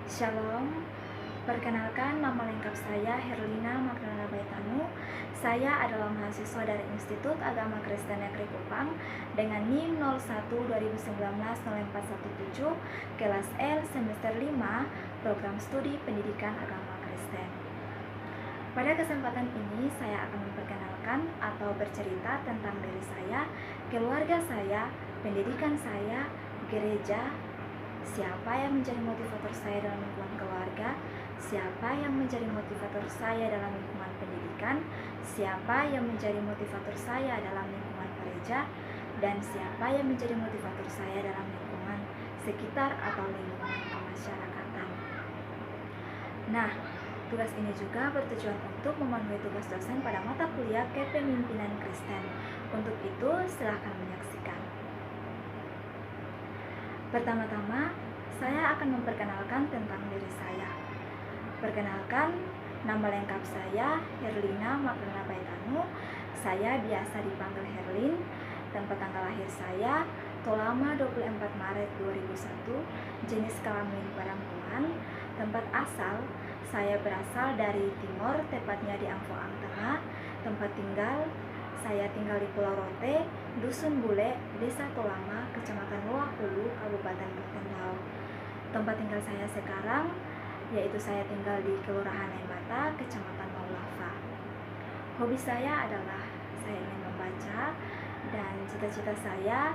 Shalom, perkenalkan nama lengkap saya Herlina Magdalena Baitanu. Saya adalah mahasiswa dari Institut Agama Kristen Negeri Kupang dengan NIM 01-2019-0417 kelas L semester 5 program studi pendidikan agama Kristen. Pada kesempatan ini saya akan memperkenalkan atau bercerita tentang diri saya, keluarga saya, pendidikan saya, gereja, siapa yang menjadi motivator saya dalam lingkungan keluarga, siapa yang menjadi motivator saya dalam lingkungan pendidikan, siapa yang menjadi motivator saya dalam lingkungan gereja, dan siapa yang menjadi motivator saya dalam lingkungan sekitar atau lingkungan kemasyarakatan. Nah, tugas ini juga bertujuan untuk memenuhi tugas dosen pada mata kuliah Kepemimpinan Kristen. Untuk itu, silakan menyaksikan. Pertama-tama, saya akan memperkenalkan tentang diri saya. Perkenalkan, nama lengkap saya Herlina Magdalena Baitanu. Saya biasa dipanggil Herlin. Tempat tanggal lahir saya Tolama 24 Maret 2001. Jenis kelamin perempuan. Tempat asal, saya berasal dari timur, tepatnya di Angfoang Tengah. Tempat tinggal, saya tinggal di Pulau Rote, Dusun Bule, Desa Tolama, Kecamatan Luak Hulu, Kabupaten Rotendao. Tempat tinggal saya sekarang yaitu saya tinggal di Kelurahan Aimata, Kecamatan Maulafa. Hobi saya adalah saya ingin membaca, dan cita-cita saya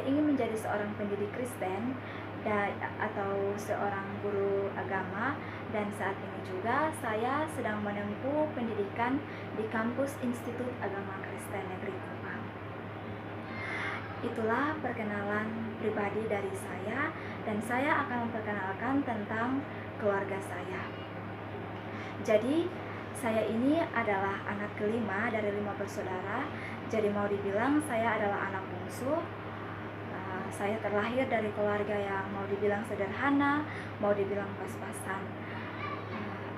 ingin menjadi seorang pendidik Kristen atau seorang guru agama, dan saat ini juga saya sedang menempuh pendidikan di kampus Institut Agama Kristen Negeri Kupang. Itulah perkenalan pribadi dari saya, dan saya akan memperkenalkan tentang keluarga saya. Jadi, saya ini adalah anak kelima dari 5 bersaudara. Jadi mau dibilang saya adalah anak bungsu. Saya terlahir dari keluarga yang mau dibilang sederhana, mau dibilang pas-pasan.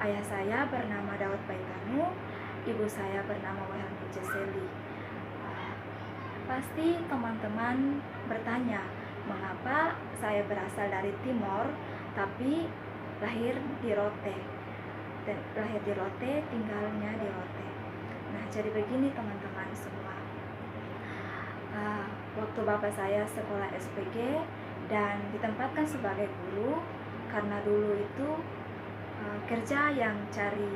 Ayah saya bernama Daud Baitanu, ibu saya bernama Wahelmi Jeseli. Pasti teman-teman bertanya, mengapa saya berasal dari timur tapi lahir di Rote, tinggalnya di Rote. Nah, jadi begini teman-teman semua. Waktu bapak saya sekolah SPG dan ditempatkan sebagai guru, karena dulu itu kerja yang cari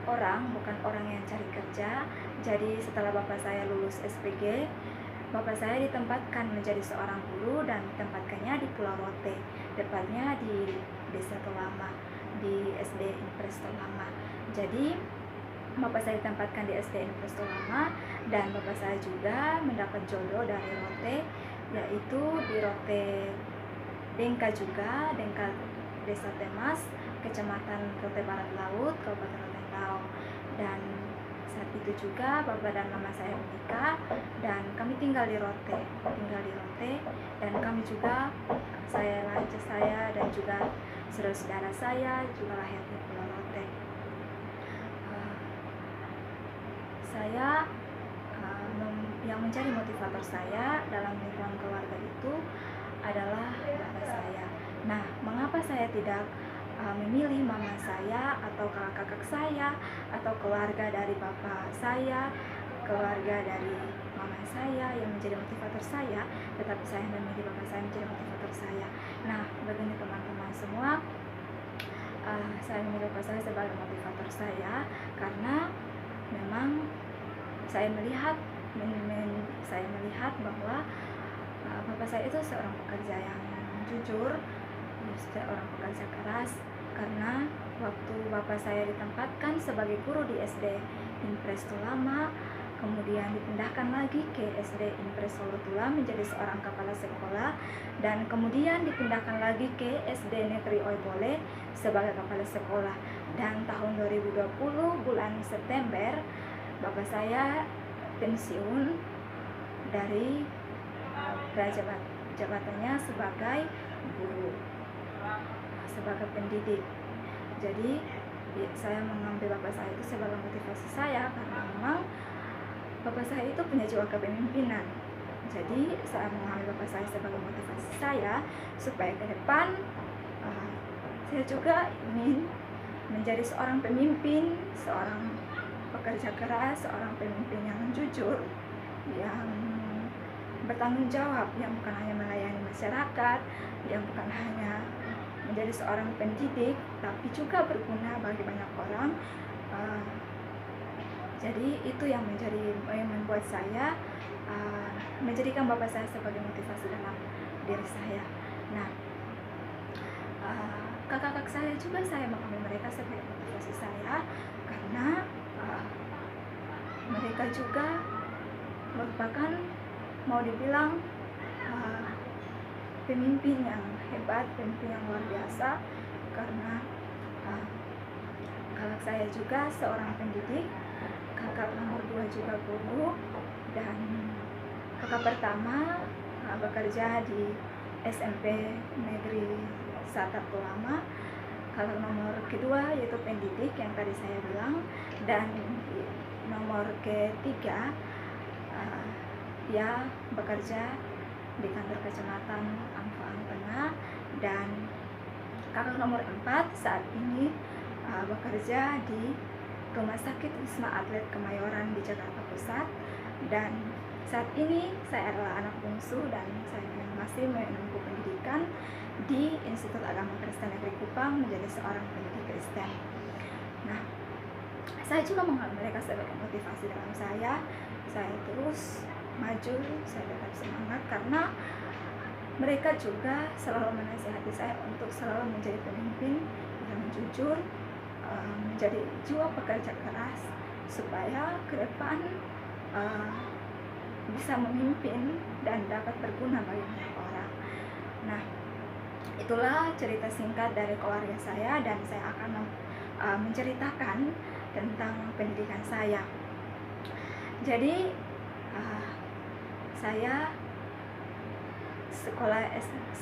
orang, bukan orang yang cari kerja. Jadi setelah bapak saya lulus SPG, bapak saya ditempatkan menjadi seorang guru dan ditempatkannya di Pulau Rote, tepatnya di Desa Tolama, di SD Impres Tolama. Jadi bapak saya ditempatkan di SD Impres Tolama, dan bapak saya juga mendapat jodoh dari Rote, yaitu di Rote Dengka juga, Dengka Desa Temas, Kecamatan Rote Barat Laut, Kabupaten Rotendao. Dan saat itu juga bapak dan mama saya menikah, dan kami tinggal di Rote, dan kami juga, saya dan juga saudara-saudara saya juga lahir di Pulau Rote. Saya yang menjadi motivator saya dalam lingkungan keluarga itu adalah bapak saya. Nah, mengapa saya tidak memilih mama saya atau kakak-kakak saya atau keluarga dari bapak saya, keluarga dari mama saya yang menjadi motivator saya, tetapi saya memilih bapak saya menjadi motivator saya. Nah, begini teman-teman semua, saya memilih bapak saya sebagai motivator saya karena memang saya melihat bahwa bapak saya itu seorang pekerja yang jujur, seorang pekerja keras. Karena waktu bapak saya ditempatkan sebagai guru di SD Impres Tolama, kemudian dipindahkan lagi ke SD Impres Solo Tula menjadi seorang kepala sekolah, dan kemudian dipindahkan lagi ke SD Negeri Oibole sebagai kepala sekolah. Dan tahun 2020 bulan September, bapak saya pensiun dari jabatannya sebagai guru, sebagai pendidik. Jadi saya mengambil bapak saya itu sebagai motivasi saya karena memang bapak saya itu punya jiwa kepemimpinan. Jadi saya mengambil bapak saya sebagai motivasi saya supaya ke depan saya juga ingin menjadi seorang pemimpin, seorang pekerja keras, seorang pemimpin yang jujur, yang bertanggung jawab, yang bukan hanya melayani masyarakat, yang bukan hanya menjadi seorang pendidik, tapi juga berguna bagi banyak orang. Jadi itu yang membuat saya menjadikan bapak saya sebagai motivasi dalam diri saya. Nah, kakak-kakak saya juga saya mengambil mereka sebagai motivasi saya, karena mereka juga merupakan, mau dibilang, pemimpin yang hebat, pemimpin yang luar biasa, karena kakak saya juga seorang pendidik, kakak nomor 2 juga guru, dan kakak pertama bekerja di SMP Negeri Satapto Lama, kakak nomor kedua yaitu pendidik yang tadi saya bilang, dan nomor ketiga dia bekerja di kantor kecamatan Ampang Tengah, dan kakak nomor 4 saat ini bekerja di Rumah Sakit Wisma Atlet Kemayoran di Jakarta Pusat, dan saat ini saya adalah anak bungsu dan saya masih menempuh pendidikan di Institut Agama Kristen Negeri Kupang menjadi seorang pendidik Kristen. Nah, saya juga menganggap mereka sebagai motivasi dalam saya terus maju, saya tetap semangat, karena mereka juga selalu menasihati saya untuk selalu menjadi pemimpin yang jujur, menjadi jiwa pekerja keras, supaya ke depan bisa memimpin dan dapat berguna bagi banyak orang. Nah, itulah cerita singkat dari keluarga saya, dan saya akan menceritakan tentang pendidikan saya. Jadi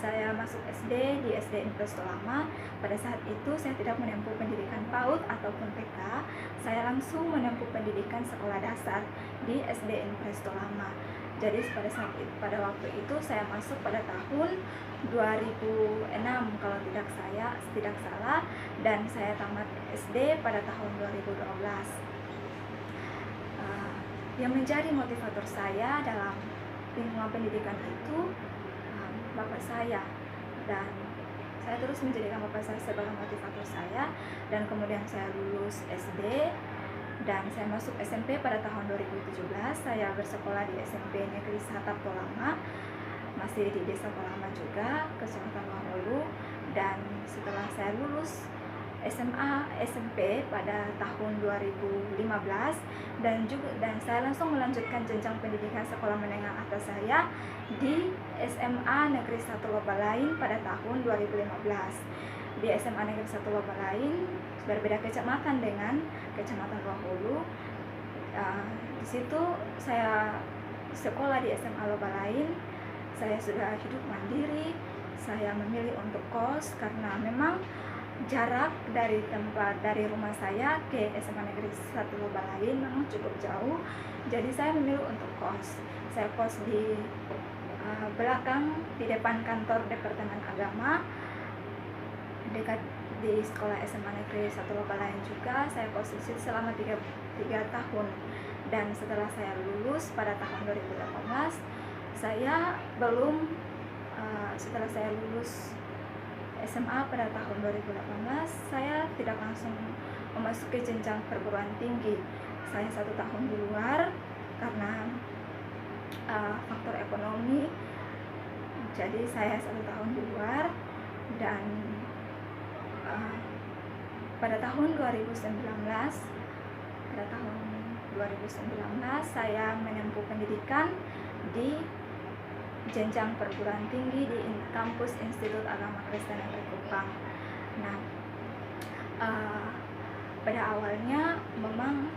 saya masuk SD di SD Presto Lama. Pada saat itu saya tidak menempuh pendidikan PAUD ataupun TK, saya langsung menempuh pendidikan sekolah dasar di SD Presto Lama. Jadi pada waktu itu saya masuk pada tahun 2006 kalau tidak salah, dan saya tamat SD pada tahun 2012. Yang menjadi motivator saya dalam lingkungan pendidikan itu bapak saya, dan saya terus menjadikan bapak saya sebagai motivator saya, dan kemudian saya lulus SD dan saya masuk SMP pada tahun 2017. Saya bersekolah di SMP Negeri Satapto Lama, masih di Desa Kolama juga, Kecamatan Wahulu, dan setelah saya lulus SMA SMP pada tahun 2015 dan saya langsung melanjutkan jenjang pendidikan sekolah menengah atas saya di SMA Negeri 1 Lobalain pada tahun 2015. Di SMA Negeri 1 Lobalain berbeda kecamatan dengan Kecamatan Wahulu. Di situ saya sekolah di SMA Lobalain. Saya sudah hidup mandiri. Saya memilih untuk kos karena memang jarak dari rumah saya ke SMA Negeri 1 Lobalain memang cukup jauh. Jadi saya memilih untuk kos. Saya kos di belakang, di depan kantor Departemen Agama, dekat di sekolah SMA Negeri 1 Lobalain juga. Saya kos di situ selama 3 tahun. Dan setelah saya lulus pada tahun 2018, setelah saya lulus SMA pada tahun 2018, saya tidak langsung memasuki jenjang perguruan tinggi. Saya 1 tahun di luar karena faktor ekonomi. Jadi saya 1 tahun di luar, dan pada tahun 2019 saya menempuh pendidikan di jenjang perguruan tinggi di kampus Institut Agama Kristen Negeri Kupang. Nah, pada awalnya memang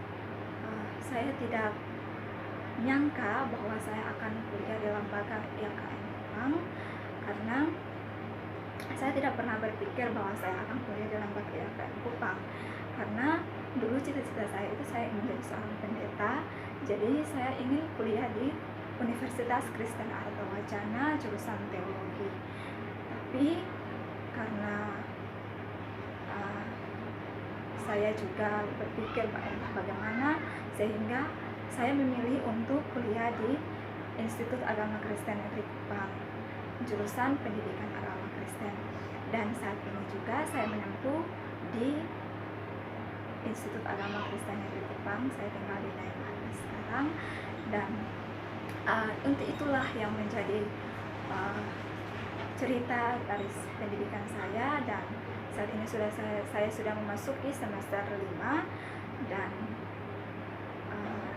saya tidak menyangka bahwa saya akan kuliah di lembaga IKN Kupang, karena saya tidak pernah berpikir bahwa saya akan kuliah di lembaga IKN Kupang, karena dulu cita-cita saya itu saya ingin menjadi seorang pendeta. Jadi saya ingin kuliah di Universitas Kristen Arta Wacana jurusan teologi. Tapi karena saya juga berpikir bagaimana sehingga saya memilih untuk kuliah di Institut Agama Kristen Negeri Kupang, jurusan Pendidikan Agama Kristen. Dan saat ini juga saya menempuh di Institut Agama Kristen Negeri Kupang. Saya tinggal di Naimata sekarang, dan untuk itulah yang menjadi cerita dari pendidikan saya. Dan saat ini saya sudah memasuki semester 5, dan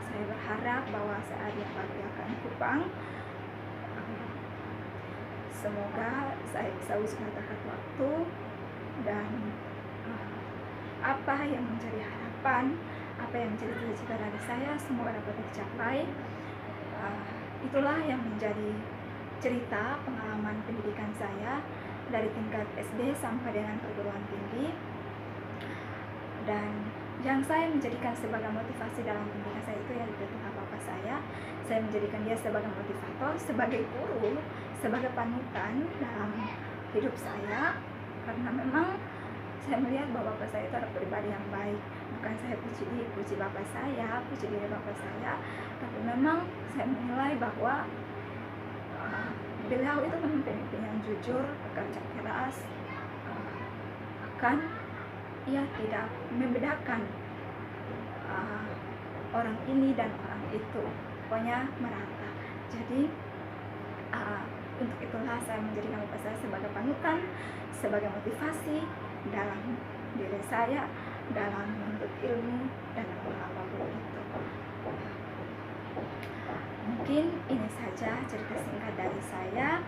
saya berharap bahwa saat yang akan Kupang, semoga saya bisa wisuda tepat waktu, dan apa yang menjadi harapan, apa yang menjadi cita-cita dari saya semoga dapat tercapai. Itulah yang menjadi cerita pengalaman pendidikan saya dari tingkat SD sampai dengan perguruan tinggi, dan yang saya menjadikan sebagai motivasi dalam pendidikan saya itu yaitu bapak saya. Saya menjadikan dia sebagai motivator, sebagai guru, sebagai panutan dalam hidup saya, karena memang saya melihat bahwa bapak saya itu adalah pribadi yang baik. Bukan saya puji bapak saya, puji diri bapak saya, tapi memang saya menilai bahwa beliau itu memang pemimpin yang jujur, bekerja keras, ia tidak membedakan orang ini dan orang itu, pokoknya merata. Jadi untuk itulah saya menjadikan bapak saya sebagai panutan, sebagai motivasi dalam diri saya, dalam menuntut ilmu dan apapun itu. Mungkin ini saja cerita singkat dari saya.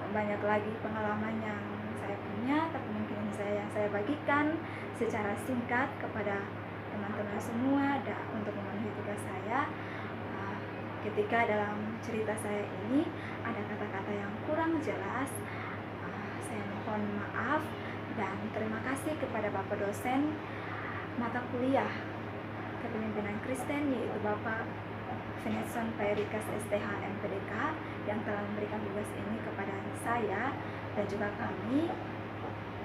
Banyak lagi pengalaman yang saya punya, tapi mungkin ini yang saya bagikan secara singkat kepada teman-teman semua untuk memenuhi tugas saya. Ketika dalam cerita saya ini ada kata-kata yang kurang jelas, saya mohon maaf, dan terima kasih kepada Bapak dosen mata kuliah Kepemimpinan Kristen, yaitu Bapak Venetson Pairikas STH MPDK, yang telah memberikan tugas ini kepada saya dan juga kami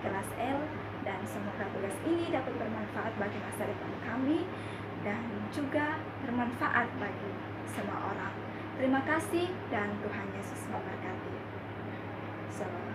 kelas L, dan semoga tugas ini dapat bermanfaat bagi masa depan kami dan juga bermanfaat bagi semua orang. Terima kasih dan Tuhan Yesus memberkati. Shalom.